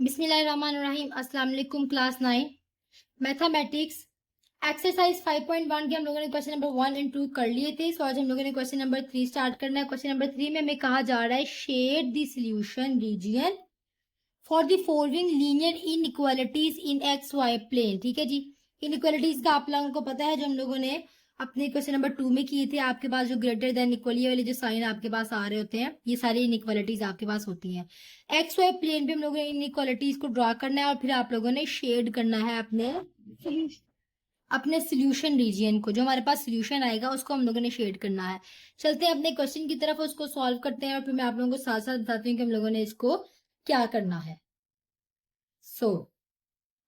बिस्मिल्लाहिर्रहमानिर्रहीम। अस्सलाम वालेकुम क्लास 9 मैथमेटिक्स एक्सरसाइज 5.1 के हम लोगों ने क्वेश्चन नंबर 1 एंड 2 कर लिए थे। सो आज हम लोगों ने क्वेश्चन नंबर 3 स्टार्ट करना है। क्वेश्चन नंबर 3 में हमें कहा जा रहा है shade the solution region for the following linear inequalities in X Y plane. ठीक है जी, इनइक्वालिटीज का आप लोगों को पता है जो हम लोगों ने अपने क्वेश्चन नंबर 2 में किए थे। आपके पास जो ग्रेटर देन इक्वल ये वाले जो साइन आपके पास आ रहे होते हैं, ये सारी इनइक्वालिटीज आपके पास होती हैं। एक्स वाई प्लेन पे हम लोगों ने इनइक्वालिटीज को ड्रॉ करना है और फिर आप लोगों ने शेड करना है अपने सोल्यूशन रीजियन को। जो हमारे पास सोल्यूशन आएगा उसको हम लोगों ने शेड करना है। चलते हैं अपने क्वेश्चन की तरफ, उसको सॉल्व करते हैं और फिर मैं आप लोगों को साथ साथ बताती हूँ कि हम लोगों ने इसको क्या करना है।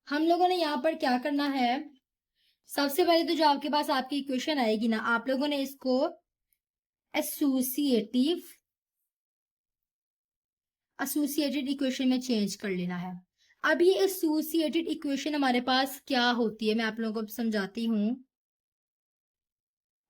हम लोगों ने यहाँ पर क्या करना है, सबसे पहले तो जो आपके पास आपकी इक्वेशन आएगी ना, आप लोगों ने इसको एसोसिएटेड इक्वेशन में चेंज कर लेना है। अब ये एसोसिएटेड इक्वेशन हमारे पास क्या होती है मैं आप लोगों को समझाती हूँ।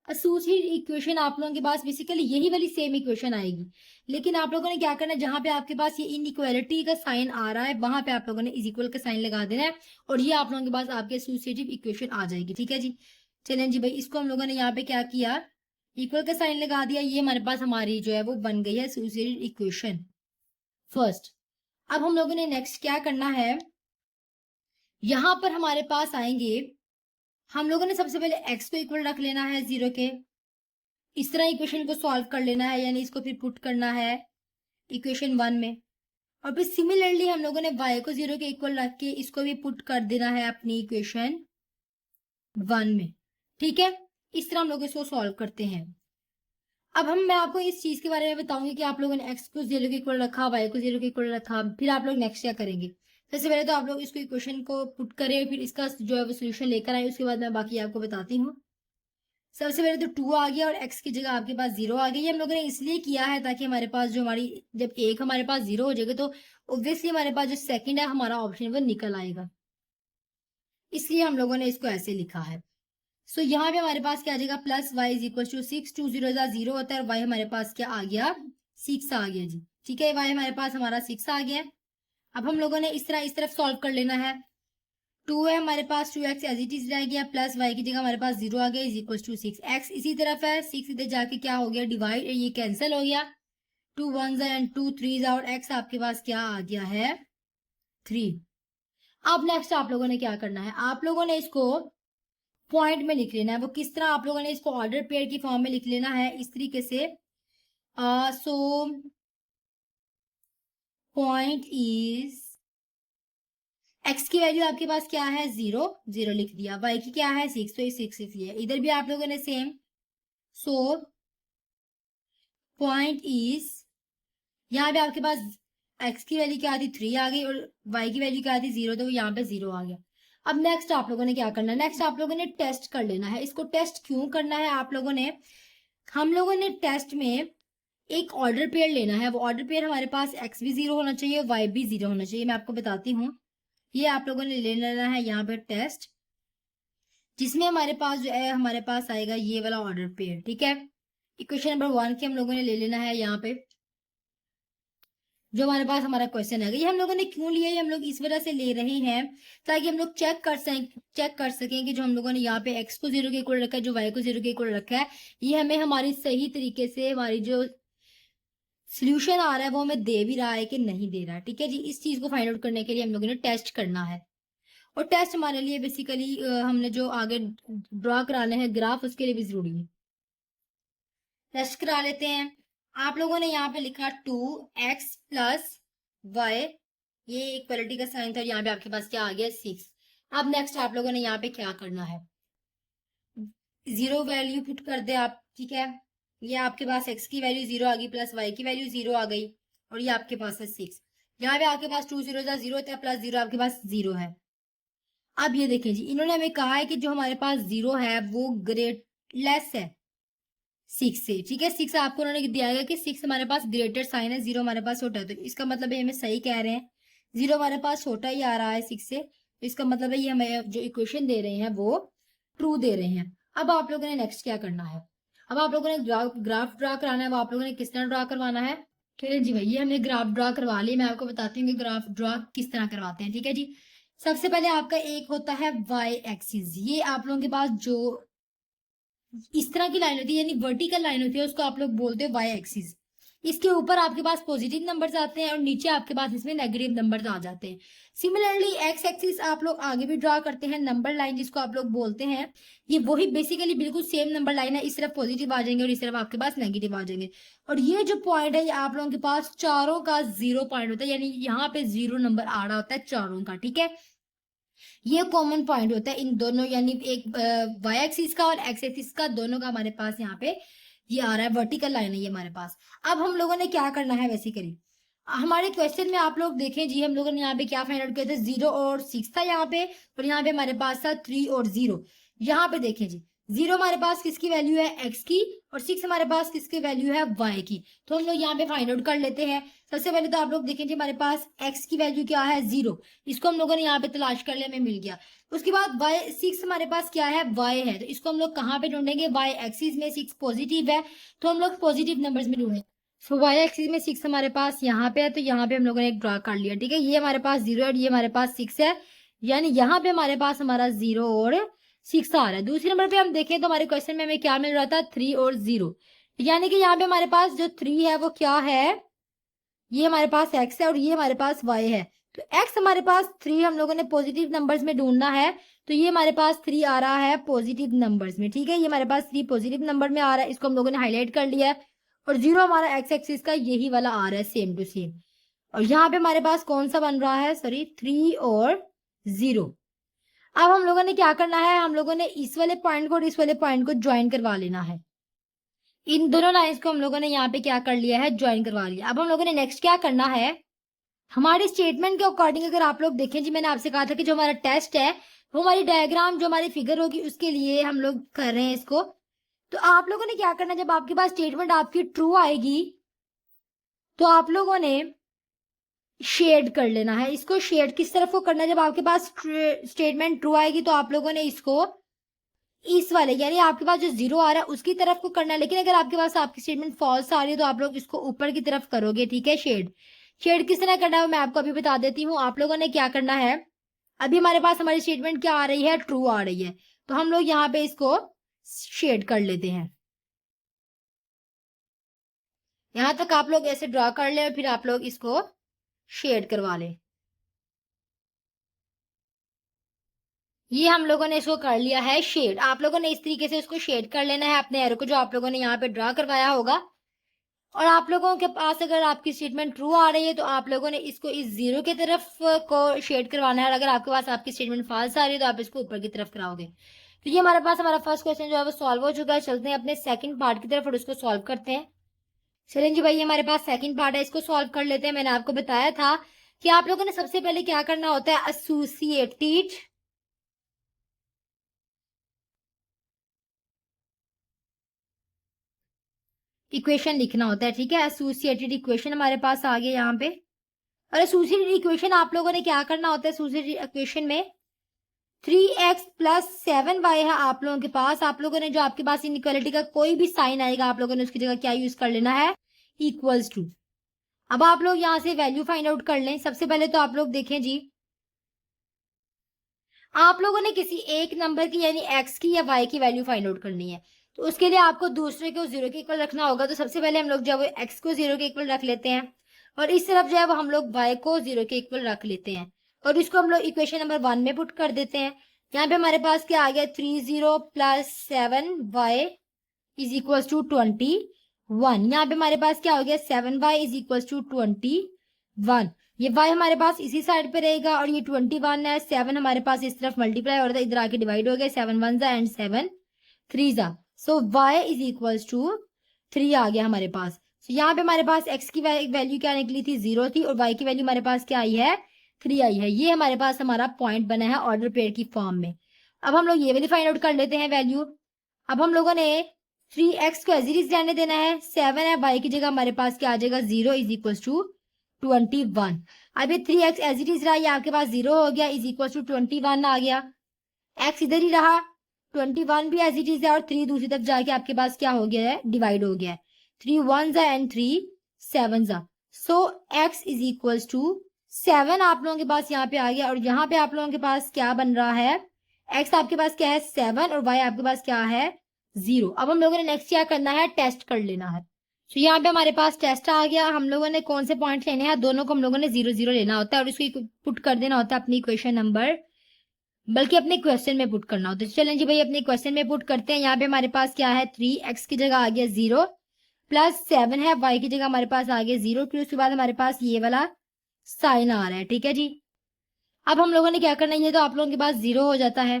एसोसिएटेड इक्वेशन आप लोगों के पास बेसिकली यही वाली सेम इक्वेशन आएगी, लेकिन आप लोगों ने क्या करना है, जहां पे आपके पास ये इनइक्वालिटी का साइन आ रहा है वहां पे आप लोगों ने इज इक्वल का साइन लगा देना है और ये आप लोगों के पास आपके एसोसिएटिव इक्वेशन आ जाएगी। ठीक है जी, चलें जी भाई, इसको हम लोगों ने यहाँ पे क्या किया, इक्वल का साइन लगा दिया। ये हमारे पास हमारी जो है वो बन गई है एसोसिएटेड इक्वेशन फर्स्ट। अब हम लोगों ने नेक्स्ट क्या करना है, यहां पर हमारे पास आएंगे, हम लोगों ने सबसे पहले x को इक्वल रख लेना है 0 के। इस तरह इक्वेशन को सॉल्व कर लेना है, यानी इसको फिर पुट करना है इक्वेशन 1 में। और फिर सिमिलरली हम लोगों ने y को 0 के इक्वल रख के इसको भी पुट कर देना है अपनी इक्वेशन 1 में। ठीक है, इस तरह हम लोग इसको सॉल्व करते हैं। अब मैं आपको इस चीज के बारे में बताऊंगी कि आप लोगों ने x को 0 के इक्वल रखा, y को 0 के इक्वल रखा, फिर आप लोग नेक्स्ट क्या करेंगे। सबसे पहले तो आप लोग इसको इक्वेशन को पुट करें, फिर इसका जो है वो सोल्यूशन लेकर आए, उसके बाद मैं बाकी आपको बताती हूँ। सबसे पहले तो 2 आ गया और x की जगह आपके पास 0 आ गई। ये हम लोगों ने इसलिए किया है ताकि हमारे पास जो हमारी जब एक हमारे पास 0 हो जाएगा तो ऑब्वियसली हमारे पास जो सेकंड है हमारा ऑप्शन वो निकल आएगा, इसलिए हम लोगों ने इसको ऐसे लिखा है। सो यहाँ पे हमारे पास क्या आ जाएगा, plus Y is equal to 6, 2 0 0 होता है और वाई हमारे पास क्या आ गया, 6 आ गया जी। ठीक है, वाई हमारे पास हमारा 6 आ गया। अब हम लोगों ने इस तरफ सॉल्व कर लेना है। 2 है हमारे पास, 2x एज इट इज रह गया, प्लस y की जगह हमारे पास 0 आ गया इज इक्वल टू 6। x इसी तरफ है, 6 इधर जाके क्या हो गया, डिवाइड, ये कैंसिल हो गया, 2 1s एंड 2 3s और x आपके पास क्या आ गया है 3। अब नेक्स्ट आप लोगों ने क्या करना है, आप लोगों ने इसको पॉइंट में लिख लेना है। वो किस तरह, आप लोगों ने इसको ऑर्डर पेयर की फॉर्म में लिख लेना है इस तरीके से। सो पॉइंट इज, x की वैल्यू आपके पास क्या है 0 0 लिख दिया, y की क्या है 6 तो ये 6 लिख लिया, इधर भी आप लोगों ने सेम। सो पॉइंट इज, यहाँ पे आपके पास x की वैल्यू क्या थी 3 आ गई और y की वैल्यू क्या थी 0, तो यहाँ पे 0 आ गया। अब नेक्स्ट आप लोगों ने क्या करना है, नेक्स्ट आप लोगों ने टेस्ट कर लेना है। इसको टेस्ट क्यों करना है आप लोगों ने, हम लोगों ने टेस्ट में एक ऑर्डर पेयर लेना है। वो ऑर्डर पेयर हमारे पास x भी 0 होना चाहिए, y भी 0 होना चाहिए। मैं आपको बताती हूँ, ये आप लोगों ने ले लेना है यहाँ पे टेस्ट, जिसमें हमारे पास जो है हमारे पास आएगा ये वाला ऑर्डर पेयर। ठीक है, इक्वेशन नंबर 1 के हम लोगों ने ले लेना है यहाँ पे, जो हमारे पास हमारा क्वेश्चन है। ये हम लोगों ने क्यों लिया, ये हम लोग इस वजह से ले रहे हैं ताकि हम लोग चेक कर सकें कि जो हम लोगों ने यहाँ पे x को 0 के इक्वल रखा है, जो y को 0 के इक्वल रखा है, ये हमें हमारी सही तरीके से हमारी जो सोल्यूशन आ रहा है वो हमें दे भी रहा है कि नहीं दे रहा है। ठीक है जी, इस चीज को फाइंड आउट करने के लिए हम लोगों ने टेस्ट करना है। और टेस्ट हमारे लिए बेसिकली हमने जो आगे ड्रॉ कराने हैं ग्राफ, उसके लिए भी जरूरी है। टेस्ट करा लेते हैं। आप लोगों ने यहाँ पे लिखा 2x प्लस वाई, ये इक्वलिटी का साइन था और यहाँ पे आपके पास क्या आ गया 6। अब नेक्स्ट आप लोगों ने यहाँ पे क्या करना है, 0 वैल्यू पुट कर दे आप। ठीक है, ये आपके पास x की वैल्यू 0 आ गई, प्लस y की वैल्यू 0 आ गई और ये आपके पास है 6। यहाँ पे आपके पास 2 0 0 होता है, प्लस 0 आपके पास 0 है। अब ये देखें जी, इन्होंने हमें कहा है कि जो हमारे पास 0 है वो लेस है 6 से। ठीक है, 6 आपको उन्होंने दिया है कि 6 हमारे पास ग्रेटर साइन है, 0 हमारे पास छोटा है, तो इसका मतलब है हमें सही कह रहे हैं, 0 हमारे पास छोटा ही आ रहा है 6 से, तो इसका मतलब है ये हमें जो इक्वेशन दे रहे हैं वो ट्रू दे रहे हैं। अब आप लोगों ने नेक्स्ट क्या करना है, अब आप लोगों ने ग्राफ ड्रा कराना है। वो आप लोगों ने किस तरह ड्रा करवाना है, चलिए जी भैया, हमने ग्राफ ड्रा करवा लिया। मैं आपको बताती हूँ कि ग्राफ ड्रा किस तरह करवाते हैं। ठीक है जी। सबसे पहले आपका एक होता है वाई एक्सिस। ये आप लोगों के पास जो इस तरह की लाइन होती है, यानी वर्टिकल लाइन होती है, उसको आप लोग बोलते हो वाई एक्सिस। इसके ऊपर आपके पास पॉजिटिव नंबर्स आते हैं और नीचे आपके पास इसमें नेगेटिव नंबर्स आ जाते हैं। सिमिलरली एक्स एक्सिस आप लोग आगे भी ड्रा करते हैं, नंबर लाइन जिसको आप लोग बोलते हैं। ये वही बेसिकली बिल्कुल सेम नंबर लाइन है, इस तरफ पॉजिटिव आ जाएंगे और इस तरफ आपके पास नेगेटिव आ जाएंगे। और ये जो पॉइंट है, ये आप लोगों के पास चारों का 0 पॉइंट होता है, यानी यहाँ पे 0 नंबर आ रहा होता है चारों का। ठीक है, ये कॉमन पॉइंट होता है इन दोनों, यानी एक वाई एक्सिस का और एक्स एक्सिस का, दोनों का हमारे पास यहाँ पे ये आ रहा है, वर्टिकल लाइन है ये हमारे पास। अब हम लोगों ने क्या करना है बेसिकली, हमारे क्वेश्चन में आप लोग देखें जी, हम लोगों ने यहाँ पे क्या फाइंड आउट किया था, 0 और 6 था यहाँ पे, और यहाँ पे हमारे पास था 3 और 0। यहाँ पे देखें जी, 0 हमारे पास किसकी वैल्यू है, x की, और 6 हमारे पास किसकी वैल्यू है, y की। तो हम लोग यहाँ पे फाइंड आउट कर लेते हैं। सबसे पहले तो आप लोग देखें जी, हमारे पास x की वैल्यू क्या है, 0। इसको हम लोगों ने यहाँ पे तलाश कर लिया, हमें मिल गया। उसके बाद y 6 हमारे पास क्या है, y है, तो इसको हम लोग कहाँ पे ढूंढेंगे, y एक्सिस में 6 पॉजिटिव है, तो हम लोग पॉजिटिव नंबर्स में ढूंढेंगे। सो y एक्सिस में 6 हमारे पास यहाँ पे है, तो यहाँ पे हम लोगों ने एक ड्रा कर लिया। ठीक है, ये हमारे पास 0 और ये हमारे पास 6 है, यानी यहाँ पे हमारे पास हमारा 0 और 6 आ रहा है। दूसरे नंबर पे हम देखें तो हमारे क्वेश्चन में हमें क्या मिल रहा था, 3 और 0, यानी कि यहाँ पे हमारे पास जो 3 है वो क्या है, ये हमारे पास x है और ये हमारे पास y है। तो x हमारे पास 3 हम लोगों ने पॉजिटिव नंबर्स में ढूंढना है, तो ये हमारे पास 3 आ रहा है पॉजिटिव नंबर्स में। ठीक है, ये हमारे पास 3 पॉजिटिव नंबर में आ रहा है, इसको हम लोगों ने हाईलाइट कर लिया है। और 0 हमारा x एक्सिस का यही वाला आ रहा है, सेम टू सेम। और यहाँ पे हमारे पास कौन सा बन रहा है, सॉरी, 3 और 0। अब हम लोगों ने क्या करना है, हम लोगों ने इस वाले पॉइंट को और इस वाले पॉइंट को ज्वाइन करवा लेना है। इन दोनों लाइंस को हम लोगों ने यहाँ पे क्या कर लिया है, ज्वाइन करवा लिया। अब हम लोगों ने नेक्स्ट क्या करना है, हमारे स्टेटमेंट के अकॉर्डिंग अगर आप लोग देखें जी, मैंने आपसे कहा था कि जो हमारा टेस्ट है वो हमारी डायग्राम जो हमारी फिगर होगी उसके लिए हम लोग कर रहे हैं इसको। तो आप लोगों ने क्या करना है, जब आपके पास स्टेटमेंट आपकी ट्रू आएगी तो आप लोगों ने शेड कर लेना है। इसको शेड किस तरफ को करना है, जब आपके पास स्टेटमेंट ट्रू आएगी तो आप लोगों ने इसको इस वाले, यानी आपके पास जो 0 आ रहा है उसकी तरफ को करना है। लेकिन अगर आपके पास आपकी स्टेटमेंट फॉल्स आ रही है तो आप लोग इसको ऊपर की तरफ करोगे। ठीक है, शेड शेड किस तरह करना है मैं आपको अभी बता देती हूँ। आप लोगों ने क्या करना है, अभी हमारे पास हमारी स्टेटमेंट क्या आ रही है, ट्रू आ रही है, तो हम लोग यहाँ पे इसको शेड कर लेते हैं। यहां तक आप लोग ऐसे ड्रा कर ले और फिर आप लोग इसको शेड करवा लें। ये हम लोगों ने इसको कर लिया है शेड। आप लोगों ने इस तरीके से इसको शेड कर लेना है अपने एरो को, जो आप लोगों ने यहाँ पे ड्रा करवाया होगा। और आप लोगों के पास अगर आपकी स्टेटमेंट ट्रू आ रही है तो आप लोगों ने इसको इस 0 की तरफ को शेड करवाना है, और अगर आपके पास आपकी स्टेटमेंट फॉल्स आ रही है तो आप इसको ऊपर की तरफ कराओगे। तो ये हमारे पास हमारा फर्स्ट क्वेश्चन जो है वो सॉल्व हो चुका है। चलते हैं अपने सेकंड पार्ट की तरफ और उसको सॉल्व करते हैं। चलें जी भाई, हमारे पास सेकंड पार्ट है, इसको सॉल्व कर लेते हैं। मैंने आपको बताया था कि आप लोगों ने सबसे पहले क्या करना होता है, एसोसिएटेड इक्वेशन लिखना होता है। ठीक है, एसोसिएटेड इक्वेशन हमारे पास आ गया यहाँ पे। और एसोसिएटेड इक्वेशन आप लोगों ने क्या करना होता है, एसोसिएटेड इक्वेशन में 3x प्लस 7y है आप लोगों के पास। आप लोगों ने जो आपके पास इनइक्वालिटी का कोई भी साइन आएगा आप लोगों ने उसकी जगह क्या यूज कर लेना है, इक्वल्स टू। अब आप लोग यहाँ से वैल्यू फाइंड आउट कर लें। सबसे पहले तो आप लोग देखें जी, आप लोगों ने किसी एक नंबर की यानी x की या y की वैल्यू फाइंड आउट करनी है, तो उसके लिए आपको दूसरे को 0 के इक्वल रखना होगा। तो सबसे पहले हम लोग जो है वो x को 0 के इक्वल रख लेते हैं, और इस तरफ जो है वो हम लोग y को 0 के इक्वल रख लेते हैं, और इसको हम लोग इक्वेशन नंबर 1 में पुट कर देते हैं। यहाँ पे हमारे पास क्या आ गया, 30 plus 7y is equal to 21। यहाँ पे हमारे पास क्या हो गया, 7y इज इक्वल टू 21। ये y हमारे पास इसी साइड पे रहेगा, और ये 21 है, 7 हमारे पास इस तरफ मल्टीप्लाई हो रहा था, इधर आके डिवाइड हो गया, 7 1 जा एंड 7 3 जा। So y is equal to 3 आ गया हमारे पास। तो यहाँ पे हमारे पास x की वैल्यू क्या निकली थी, 0 थी, और y की वैल्यू हमारे पास क्या आई है, 3 आई है। ये हमारे पास हमारा पॉइंट बना है ऑर्डर पेयर की फॉर्म में। अब हम लोग ये वाली फाइंड आउट कर लेते हैं वैल्यू। अब हम लोगों ने 3x को एज इट इज रहने देना है, 7 है, y की जगह हमारे पास क्या आ जाएगा, 0 इज इक्वल टू 21। अब ये 3x एज इट इज रहा, ये आपके पास 0 हो गया, इज इक्वल टू 21 आ गया। x इधर ही रहा, 21 भी एज इट इज है, और 3 दूसरी तरफ जाके आपके पास क्या हो गया है, डिवाइड हो गया है। 3 1 एंड 3 7 जा, सो x इज इक्वल्स टू 7 आप लोगों के पास यहाँ पे आ गया, और यहाँ पे आप लोगों के पास क्या बन रहा है, x आपके पास क्या है 7 और y आपके पास क्या है 0। अब हम लोगों ने नेक्स्ट क्या करना है, टेस्ट कर लेना है। तो यहाँ पे हमारे पास टेस्ट आ गया, हम लोगों ने कौन से पॉइंट लेने हैं, दोनों को हम लोगों ने 0 0 लेना होता है और इसको पुट कर देना होता है अपनी इक्वेशन नंबर, बल्कि अपने क्वेश्चन में पुट करना होता है। चलें जी भाई अपने क्वेश्चन में पुट करते हैं। यहाँ पे हमारे पास क्या है 3x की जगह आ गया 0 प्लस 7 है, y की जगह हमारे पास आ गया 0, फिर उसके बाद हमारे पास ये वाला साइन आ रहा है, ठीक है जी। अब हम लोगों ने क्या करना है, ये तो आप लोगों के पास 0 हो जाता है,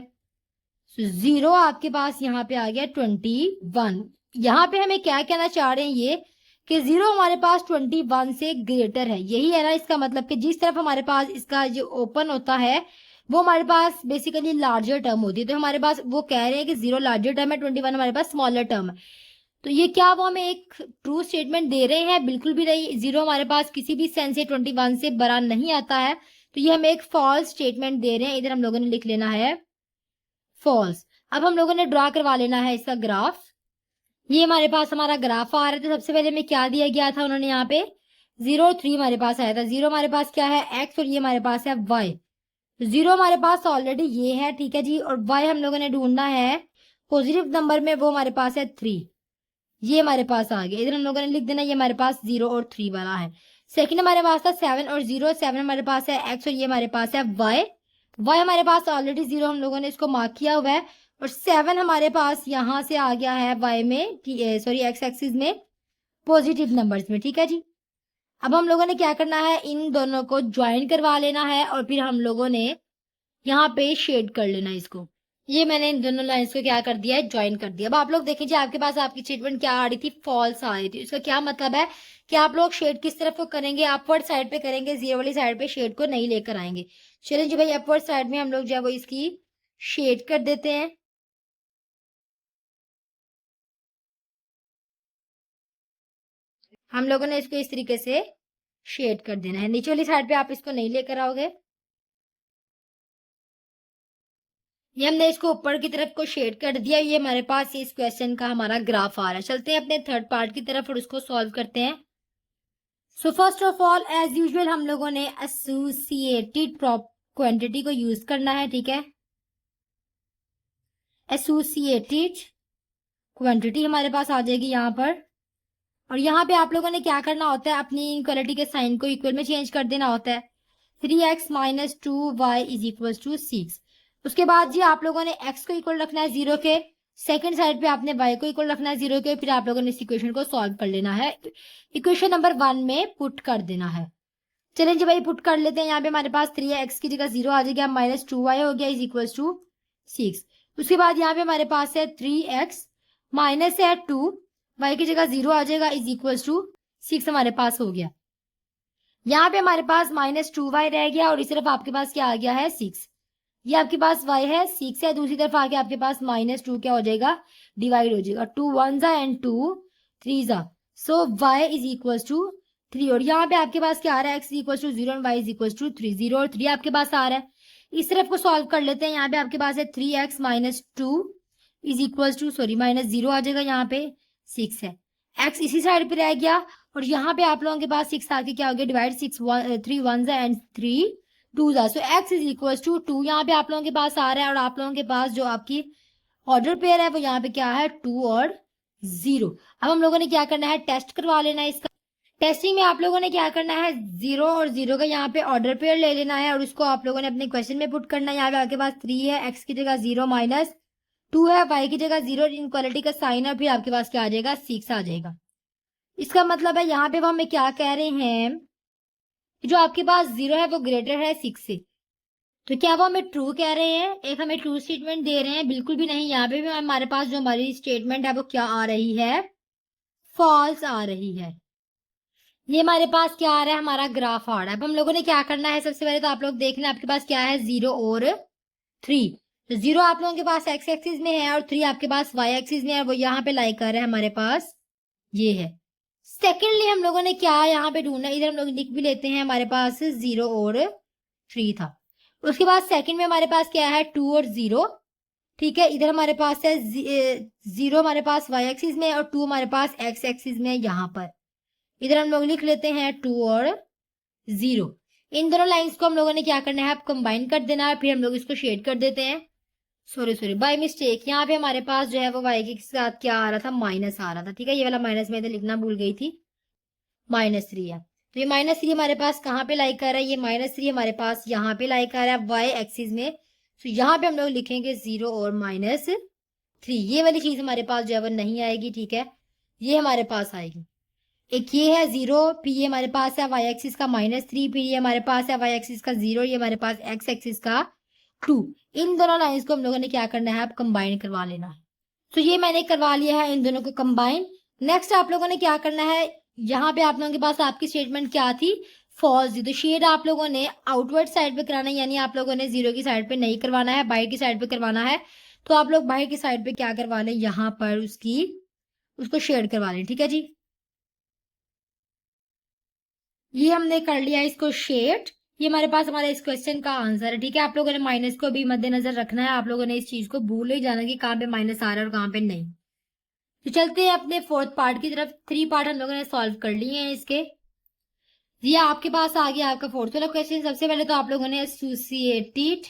0 आपके पास यहाँ पे आ गया 21। यहाँ पे हमें क्या कहना चाह रहे हैं ये कि 0 हमारे पास 21 से ग्रेटर है, यही है ना इसका मतलब, कि जिस तरफ हमारे पास इसका जो ओपन होता है वो हमारे पास बेसिकली लार्जर टर्म होती है। तो हमारे पास वो कह रहे हैं कि 0 लार्जर टर्म है, 21 हमारे पास स्मॉलर टर्म है। तो ये क्या वो हमें एक ट्रू स्टेटमेंट दे रहे हैं, बिल्कुल भी नहीं। 0 हमारे पास किसी भी सेंस से 21 से बड़ा नहीं आता है, तो ये हमें एक फॉल्स स्टेटमेंट दे रहे हैं। इधर हम लोगों ने लिख लेना है फॉल्स। अब हम लोगों ने ड्रॉ करवा लेना है इसका ग्राफ। ये हमारे पास हमारा ग्राफ आ रहा है। तो सबसे पहले में क्या दिया गया था उन्होंने, यहाँ पे 0 और 3 हमारे पास आया था। 0 हमारे पास क्या है x और ये हमारे पास है y। 0 हमारे पास ऑलरेडी ये है, ठीक है जी, और y हम लोगों ने ढूंढना है पॉजिटिव नंबर में, वो हमारे पास है 3, ये हमारे पास आ गया। इधर हम लोगों ने लिख देना ये हमारे पास 0 और 3 वाला है। सेकंड हमारे पास था 7 और 0, 7 हमारे पास है x और ये हमारे पास है y। y हमारे पास ऑलरेडी 0 हम लोगों ने इसको मार्क किया हुआ है, और 7 हमारे पास यहाँ से आ गया है y में, सॉरी x एक्सिस में पॉजिटिव नंबर्स में, ठीक है जी। अब हम लोगों ने क्या करना है, इन दोनों को ज्वाइन करवा लेना है और फिर हम लोगों ने यहाँ पे शेड कर लेना है इसको। ये मैंने इन दोनों लाइंस को क्या कर दिया है, ज्वाइन कर दिया। अब आप लोग देखिए आपके पास आपकी स्टेटमेंट क्या आ रही थी, फॉल्स आ रही थी। इसका क्या मतलब है कि आप लोग शेड किस तरफ को करेंगे, अपवर्ड साइड पे करेंगे, 0 वाली साइड पे शेड को नहीं लेकर आएंगे। चलिए जी भाई अपवर्ड साइड में हम लोग जो है वो इसकी शेड कर देते हैं। हम लोगों ने इसको इस तरीके से शेड कर देना है। नीचे वाली साइड पे आप इसको नहीं लेकर आओगे। ये हमने इसको ऊपर की तरफ को शेड कर दिया। ये हमारे पास इस क्वेश्चन का हमारा ग्राफ आ रहा है। चलते हैं अपने थर्ड पार्ट की तरफ और उसको सॉल्व करते हैं। So first of all as usual हम लोगों ने एसोसिएटेड क्वांटिटी को यूज करना है, ठीक है। एसोसिएटेड क्वांटिटी हमारे पास आ जाएगी यहाँ पर, और यहाँ पे आप लोगों ने क्या करना होता है, अपनी इनक्वालिटी के साइन को इक्वल में चेंज कर देना होता है। 3x minus 2y is equal to 6। उसके बाद जी आप लोगों ने x को इक्वल रखना है 0 के, सेकंड साइड पे आपने y को इक्वल रखना है 0 के, फिर आप लोगों ने इस इक्वेशन को सॉल्व कर लेना है, इक्वेशन नंबर 1 में पुट कर देना है। चलें जी भाई पुट कर लेते हैं। यहाँ पे हमारे पास 3 है, x की जगह 0 आ जाएगा, माइनस 2y हो गया इज इक्वल टू 6। उसके बाद यहाँ पे हमारे पास है 3x माइनस है 2, y की जगह 0 आ जाएगा इज इक्वल टू 6 हमारे पास हो गया। यहाँ पे हमारे पास माइनस 2y रह गया और इस तरफ आपके पास क्या आ गया है 6। ये आपके पास y है, 6 है, दूसरी तरफ आके आपके पास माइनस 2 क्या हो जाएगा, डिवाइड हो जाएगा। 2 1 जा एंड 2 3 जा, so y is equal to 3। और यहाँ पे आपके पास क्या आ रहा है, x is equal to 0 and y is equal to 3। 0 और 3 आपके पास आ रहा है। इस तरफ को सॉल्व कर लेते हैं। यहाँ पे आपके पास है 3x minus 2 is equal to, sorry minus 0 आ जाएगा, यहाँ पे 6 है, x इसी साइड पे रह गया, और यहाँ पे आप लोगों के पास 6 आके क्या हो गया, डिवाइड 6 3 1 एंड 3 2 जा, सो x इज इक्वल टू 2 यहाँ पे आप लोगों के पास आ रहा है। और आप लोगों के पास जो आपकी ऑर्डर पेयर है वो यहाँ पे क्या है 2 और 0। अब हम लोगों ने क्या करना है, टेस्ट करवा लेना है इसका। टेस्टिंग में आप लोगों ने क्या करना है, 0 और 0 का यहाँ पे ऑर्डर पेयर ले लेना है और उसको आप लोगों ने अपने क्वेश्चन में पुट करना है। यहाँ पे आपके पास 3 है, x की जगह 0 माइनस 2 है, y की जगह 0, इनक्वालिटी का साइन है, फिर आपके पास क्या आ जाएगा 6 आ जाएगा। इसका मतलब है यहाँ पे वो हमें क्या कह रहे हैं, जो आपके पास 0 है वो ग्रेटर है 6 से। तो क्या वो हमें ट्रू कह रहे हैं, एक हमें ट्रू स्टेटमेंट दे रहे हैं? बिल्कुल भी नहीं। यहाँ पे भी हमारे पास जो हमारी स्टेटमेंट है वो क्या आ रही है, फॉल्स आ रही है। ये हमारे पास क्या आ रहा है, हमारा ग्राफ आ रहा है। अब हम लोगों ने क्या करना है, सबसे पहले तो आप लोग देखना आपके पास क्या है, 0 और 3। तो 0 आप लोगों के पास x एक्सिस में है और 3 आपके पास y एक्सिस में है, वो यहाँ पे लाई कर रहा है हमारे पास, ये है। सेकेंडली हम लोगों ने क्या यहाँ पे ढूंढना है, इधर हम लोग लिख भी लेते हैं, हमारे पास 0 और 3 था। उसके बाद सेकंड में हमारे पास क्या है 2 और 0, ठीक है। इधर हमारे पास है 0 हमारे पास y एक्सिस में और 2 हमारे पास x एक्सिस में यहाँ पर। इधर हम लोग लिख लेते हैं 2 और 0। इन दोनों लाइंस को हम लोगों ने क्या करना है, अब कंबाइन कर देना है, फिर हम लोग इसको शेड कर देते हैं। सॉरी बाय मिस्टेक यहाँ पे हमारे पास जो है वो y के साथ क्या आ रहा था, माइनस आ रहा था। ठीक है, ये वाला माइनस मैं इधर लिखना भूल गई थी, -3 है। तो ये -3 हमारे पास कहाँ पे लाई कर रहा है, ये -3 हमारे पास यहाँ पे लाई कर रहा है वाई एक्सिस में। तो यहाँ पे हम लोग लिखेंगे 0 और -3। ये वाली चीज हमारे पास जो है वो नहीं आएगी। ठीक है, ये हमारे पास आएगी। एक ये है 0, फिर ये हमारे पास है वाई एक्सिस का -3, फिर ये हमारे पास है वाई एक्सिस का 0, ये हमारे पास एक्स एक्सिस का 2। इन दोनों लाइंस को हम लोगों ने क्या करना है, अब कंबाइन करवा लेना है। तो ये मैंने करवा लिया है इन दोनों को कंबाइन। नेक्स्ट आप लोगों ने क्या करना है, यहाँ पे आप लोगों के पास आपकी स्टेटमेंट क्या थी, फॉल्स थी। तो शेड आप लोगों ने आउटवर्ड साइड पे कराना है, यानी आप लोगों ने 0 की साइड पे नहीं करवाना है, बाहर की साइड पे करवाना है। तो आप लोग बाहर की साइड पे क्या करवा लें, यहाँ पर उसको शेड करवा लें। ठीक है जी, ये हमने कर लिया इसको शेड। ये हमारे पास हमारे इस क्वेश्चन का आंसर है। ठीक है, आप लोगों ने माइनस को भी मद्देनजर रखना है, आप लोगों ने इस चीज को भूल ही जाना कि कहाँ पे माइनस आ रहा है और कहाँ पे नहीं। तो चलते हैं अपने फोर्थ पार्ट की तरफ। 3 पार्ट हम लोगों ने सॉल्व कर लिए हैं इसके। ये आपके पास आ गया आपका फोर्थ वाला क्वेश्चन। सबसे पहले तो आप लोगों ने एसोसिएटेड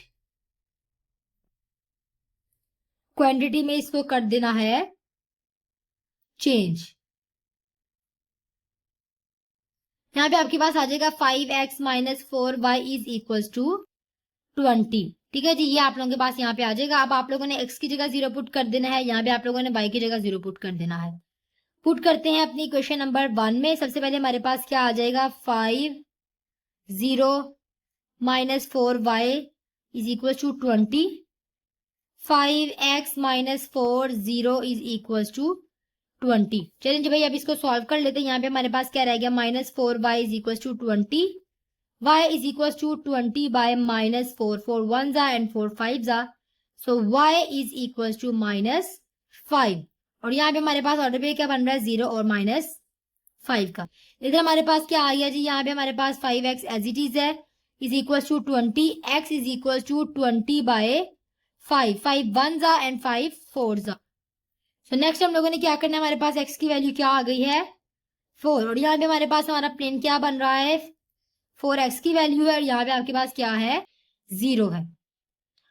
क्वांटिटी में इसको कर देना है चेंज। यहाँ पे आपके पास आ जाएगा 5x - 4y is equal to 20। ठीक है जी, ये आप लोगों के पास यहाँ पे आ जाएगा। अब आप लोगों ने x की जगह 0 पुट कर देना है, यहाँ पे आप लोगों ने y की जगह 0 पुट कर देना है। पुट करते हैं अपनी क्वेश्चन नंबर 1 में। सबसे पहले हमारे पास क्या आ जाएगा, 5 0 - 4y is equal to 20। 5x - 4 0 is equal to 20। चलिए जी भाई, अब इसको सॉल्व कर लेते हैं। यहाँ पे हमारे पास क्या रह गया, -4y is equal to 20। y is equal to 20 by -4, 4 1 जा एंड 4 5 जा। So y is equal to -5। और यहाँ पे हमारे पास ऑर्डर पे क्या बन रहा है, 0 और -5 का। इधर हमारे पास क्या आ गया जी, यहाँ पे हमारे पास 5x एज इट इज है, is equal to 20। x is equal to 20 by 5, 5 1 जा एंड 5 4 जा। सो नेक्स्ट हम लोगों ने क्या करना है, हमारे पास x की वैल्यू क्या आ गई है, 4। और यहाँ पे हमारे पास हमारा प्लेन क्या बन रहा है, 4x की वैल्यू है, और यहाँ पे आपके पास क्या है, 0 है।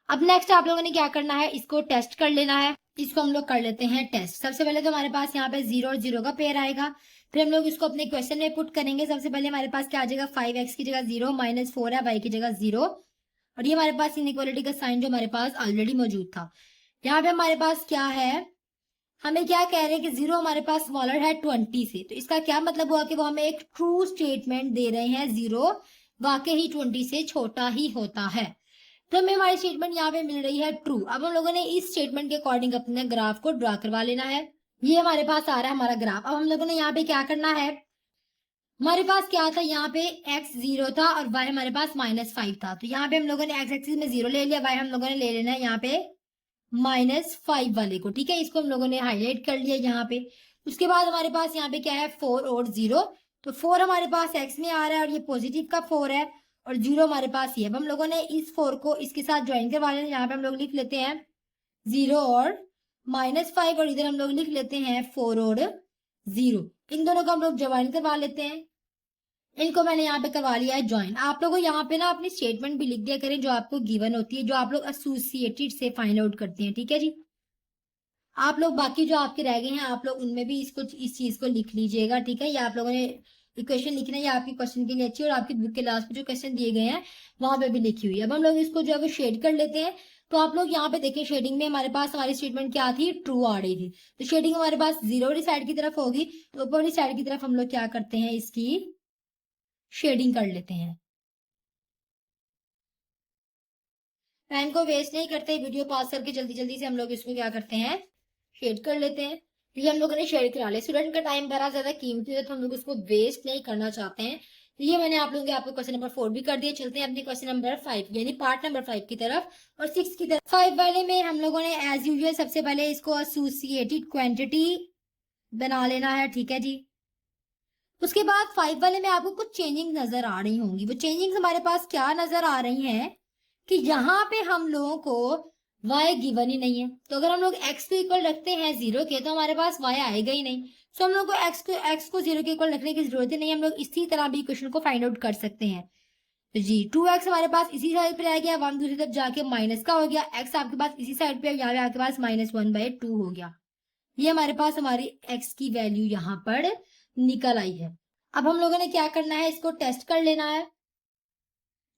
अब नेक्स्ट आप लोगों ने क्या करना है, इसको टेस्ट कर लेना है। इसको हम लोग कर लेते हैं टेस्ट। सबसे पहले तो हमारे पास यहाँ पे 0 और 0 का पेयर आएगा, फिर हम लोग इसको अपने क्वेश्चन में पुट करेंगे। सबसे पहले हमारे पास क्या आ जाएगा, 5x की जगह 0 -4 है, y की जगह 0। और ये हमारे पास इनइक्वालिटी का साइन जो हमारे पास ऑलरेडी मौजूद था। यहाँ पे हमारे पास क्या है, हमें क्या कह रहे हैं कि 0 हमारे पास स्मॉलर है 20 से। तो इसका क्या मतलब हुआ कि वो हमें एक ट्रू स्टेटमेंट दे रहे हैं, 0 वाकई ही 20 से छोटा ही होता है। तो हमें हमारी स्टेटमेंट यहाँ पे मिल रही है ट्रू। अब हम लोगों ने इस स्टेटमेंट के अकॉर्डिंग अपने ग्राफ को ड्रा करवा लेना है। ये हमारे पास आ रहा है हमारा ग्राफ। अब हम लोगों ने यहाँ पे क्या करना है, हमारे पास क्या था, यहाँ पे x 0 था और y हमारे पास -5 था। तो यहाँ पे हम लोगों ने x एक्सिस में 0 ले लिया, y हम लोगों ने ले लेना है यहाँ पे -5 वाले को। ठीक है, इसको हम लोगों ने हाईलाइट कर लिया यहाँ पे। उसके बाद हमारे पास यहाँ पे क्या है, 4 और 0। तो 4 हमारे पास x में आ रहा है और ये पॉजिटिव का 4 है, और 0 हमारे पास ये। अब हम लोगों ने इस 4 को इसके साथ ज्वाइन करवा लेना। यहाँ पे हम लोग लिख लेते हैं 0 और -5, और इधर हम लोग लिख लेते हैं 4 और 0। इन दोनों को हम लोग ज्वाइन करवा लेते हैं। इनको मैंने यहाँ पे करवा लिया है ज्वाइन। आप लोगों यहाँ पे ना अपनी स्टेटमेंट भी लिख दिया करें जो आपको गिवन होती है, जो आप लोग एसोसिएटेड से फाइंड आउट करते हैं। ठीक है जी, आप लोग बाकी जो आपके रह गए हैं आप लोग उनमें भी इस चीज को लिख लीजिएगा। ठीक है, ये आप लोगों ने इक्वेशन लिखना है, ये आपके क्वेश्चन के लिए अच्छी, और आपकी बुक के लास्ट में जो क्वेश्चन दिए गए हैं वहां पे भी लिखी हुई है। अब हम लोग इसको जो है वो शेड कर लेते हैं। तो आप लोग यहाँ पे देखें, शेडिंग में हमारे पास हमारी स्टेटमेंट क्या थी, ट्रू आ रही थी। तो शेडिंग हमारे पास 0 वाली साइड की तरफ होगी, तो ऊपर वाली साइड की तरफ हम लोग क्या करते हैं, इसकी शेडिंग कर लेते हैं। टाइम को वेस्ट नहीं करते, वीडियो पॉज करके जल्दी जल्दी से हम लोग इसको क्या करते हैं, शेड कर लेते हैं। ये हम लोगों ने शेड करा लिया। स्टूडेंट का टाइम बड़ा ज्यादा कीमती है, तो हम लोग उसको वेस्ट नहीं करना चाहते हैं। तो ये मैंने आप लोगों के आपको क्वेश्चन नंबर 4 भी कर दिया। चलते हैं अपने क्वेश्चन नंबर 5 यानी पार्ट नंबर 5 की तरफ और 6 की तरफ। 5 वाले में हम लोगों ने एज यूजुअल सबसे पहले इसको एसोसिएटेड क्वांटिटी बना लेना है। ठीक है जी, उसके बाद 5 वाले में आपको कुछ चेंजिंग नजर आ रही होंगी। वो चेंजिंग हमारे पास क्या नजर आ रही हैं कि यहाँ पे हम लोगों को y गिवन ही नहीं है, तो अगर हम लोग x को इक्वल रखते हैं 0 के तो हमारे पास y आएगा ही नहीं। सो हम लोग को x को 0 के इक्वल रखने की जरूरत ही नहीं है, हम लोग इसी तरह भी इक्वेशन को फाइंड आउट कर सकते हैं। तो जी 2x हमारे पास इसी साइड पे आ गया, 1 दूसरी तरफ जाके माइनस का हो गया, x आपके पास इसी साइड पे, यहाँ पे आपके पास -1/2 हो गया। ये हमारे पास हमारी x की वैल्यू यहाँ पर निकल आई है। अब हम लोगों ने क्या करना है, इसको टेस्ट कर लेना है।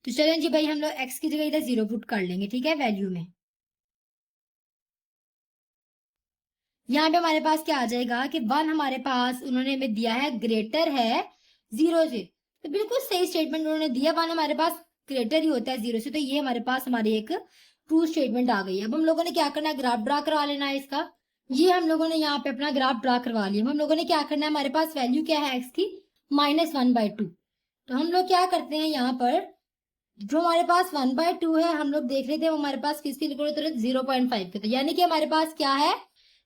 तो चलें जी भाई, हम लोग x की जगह इधर 0 पुट कर लेंगे, ठीक है, वैल्यू में। यहाँ पे हमारे पास क्या आ जाएगा कि 1 हमारे पास उन्होंने हमें दिया है ग्रेटर है 0 से, तो बिल्कुल सही स्टेटमेंट उन्होंने दिया, 1 हमारे पास ग्रेटर ही होता है 0 से, तो ये हमारे पास हमारी एक ट्रू स्टेटमेंट आ गई है। अब हम लोगों ने क्या करना है, ग्राफ ड्रा करवा लेना है इसका। ये हम लोगों ने यहाँ पे अपना ग्राफ ड्रा करवा लिया। हम लोगों ने क्या करना है, हमारे पास वैल्यू क्या है एक्स की, -1/2। तो हम लोग क्या करते हैं, यहाँ पर जो हमारे पास 1/2 है, हम लोग देख लेते हैं वो हमारे पास किसके इक्वल होता है, 0.5 के। तो यानी कि हमारे पास क्या है,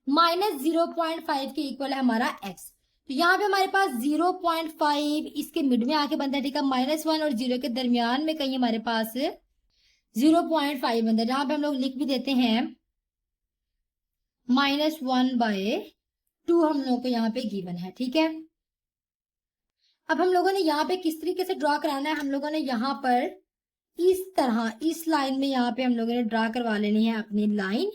-0.5 के इक्वल है हमारा x। तो यहाँ पे हमारे पास 0.5 इसके मिड में आके बनता है, ठीक है, -1 और 0 के दरमियान में कहीं हमारे पास 0.5 बनता है, जहां पे हम लोग लिख भी देते हैं -1/2 हम लोग को यहाँ पे गिवन है, ठीक है। अब हम लोगों ने यहाँ पे किस तरीके से ड्रॉ कराना है, हम लोगों ने यहाँ पर इस तरह इस लाइन में यहाँ पे हम लोगों ने ड्रा करवा लेनी है अपनी लाइन,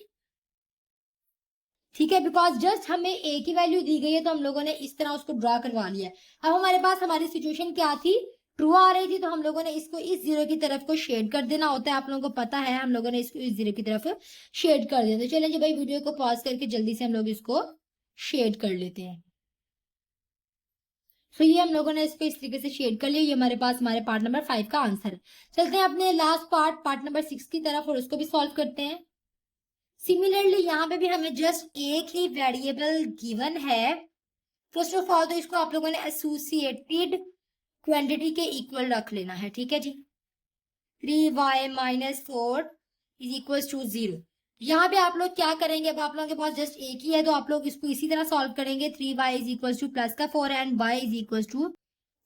ठीक है, बिकॉज जस्ट हमें ए की वैल्यू दी गई है तो हम लोगों ने इस तरह उसको ड्रा करवा लिया है। अब हमारे पास हमारी सिचुएशन क्या थी, ट्रू आ रही थी, तो हम लोगों ने इसको इस 0 की तरफ को शेड कर देना होता है, आप लोगों को पता है, हम लोगों ने इसको इस 0 की तरफ शेड कर दिया। तो चलिए जी भाई, वीडियो को पॉज करके जल्दी से हम लोग इसको शेड कर लेते हैं। तो ये हम लोगों ने इसको इस तरीके से शेड कर लिया। ये हमारे पास हमारे पार्ट नंबर 5 का आंसर है। चलते हैं अपने लास्ट पार्ट नंबर 6 की तरफ और उसको भी सॉल्व करते हैं। सिमिलरली यहाँ पे भी हमें जस्ट एक ही वेरिएबल गिवन है। फर्स्ट ऑफ ऑल तो इसको आप लोगों ने एसोसिएटेड क्वांटिटी के इक्वल रख लेना है, ठीक है जी। 3y - 4 = 0। यहाँ पे आप लोग क्या करेंगे, अब आप लोगों के पास जस्ट एक ही है तो आप लोग इसको इसी तरह सॉल्व करेंगे। 3y = +4 एंड y =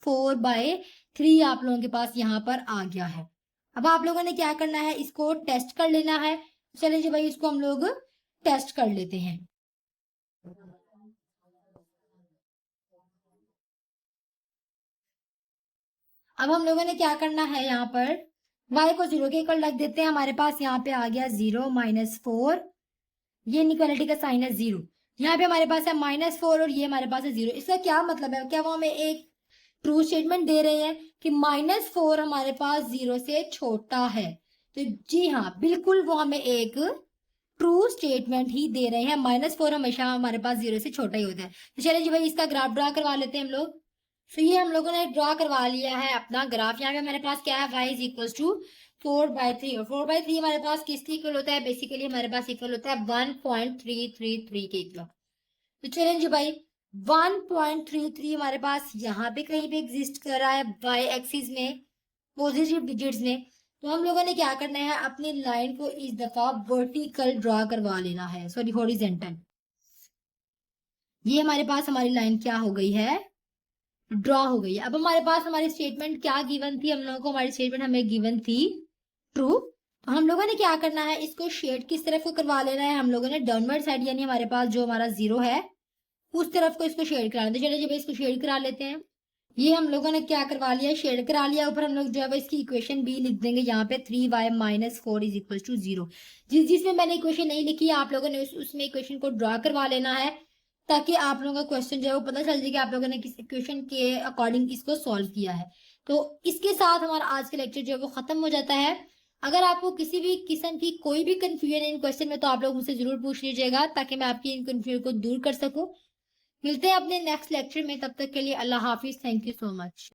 4/3 आप लोगों के पास यहाँ पर आ गया है। अब आप लोगों ने क्या करना है, इसको टेस्ट कर लेना है। चलिए जी भाई, इसको हम लोग टेस्ट कर लेते हैं। अब हम लोगों ने क्या करना है, यहाँ पर y को 0 के इक्वल रख देते हैं। हमारे पास यहाँ पे आ गया 0 - 4, ये इनइक्वालिटी का साइन है 0। यहाँ पे हमारे पास है -4 और ये हमारे पास है 0। इसका क्या मतलब है, क्या वो हमें एक ट्रू स्टेटमेंट दे रहे हैं कि -4 हमारे पास 0 से छोटा है? तो जी हाँ, बिल्कुल वो हमें एक ट्रू स्टेटमेंट ही दे रहे हैं। -4 हमेशा हमारे पास 0 से छोटा ही होता है। तो चलिए जी भाई, इसका ग्राफ ड्रा करवा लेते हैं हम लोग। तो ये हम लोगों ने ड्रा करवा लिया है अपना ग्राफ। यहाँ पे हमारे पास क्या है, y = 4/3 और 4/3 हमारे पास किसके इक्वल होता है, बेसिकली हमारे पास इक्वल होता है 1.333 के इक्वल। तो चलें जी भाई, 1.33 हमारे पास यहाँ पे कहीं पे एग्जिस्ट कर रहा है y एक्सिस में, पॉजिटिव डिजिट्स में। तो हम लोगों ने क्या करना है, अपनी लाइन को इस दफा वर्टिकल ड्रा करवा लेना है, सॉरी हॉरिजेंटल। ये हमारे पास हमारी लाइन क्या हो गई है, ड्रॉ हो गई है। अब हमारे पास हमारी स्टेटमेंट क्या गिवन थी, हम लोगों को हमारी स्टेटमेंट हमें गिवन थी ट्रू। तो हम लोगों ने क्या करना है, इसको शेड किस तरफ को करवा लेना है, हम लोगों ने डाउनवर्ड साइड, यानी हमारे पास जो हमारा 0 है उस तरफ को इसको शेड कराना। तो चलिए जब इसको शेड करा लेते हैं। ये हम लोगों ने क्या करवा लिया, शेड करा लिया। ऊपर हम लोग जो है इसकी इक्वेशन भी लिख देंगे यहाँ पे, 3y - 4 = 0। जिसमें मैंने इक्वेशन नहीं लिखी है, आप लोगों ने उसमें इक्वेशन को ड्रॉ करवा लेना है, ताकि आप लोगों का क्वेश्चन जो है वो पता चल जाए कि आप लोगों ने किस इक्वेशन के अकॉर्डिंग इसको सॉल्व किया है। तो इसके साथ हमारा आज का लेक्चर जो है वो खत्म हो जाता है। अगर आपको किसी भी किस्म की कोई भी कंफ्यूजन इन क्वेश्चन में, तो आप लोग मुझसे जरूर पूछ लीजिएगा, ताकि मैं आपकी इन कंफ्यूजन को दूर कर सकूं। मिलते हैं अपने नेक्स्ट लेक्चर में, तब तक के लिए अल्लाह हाफिज। Thank you so much.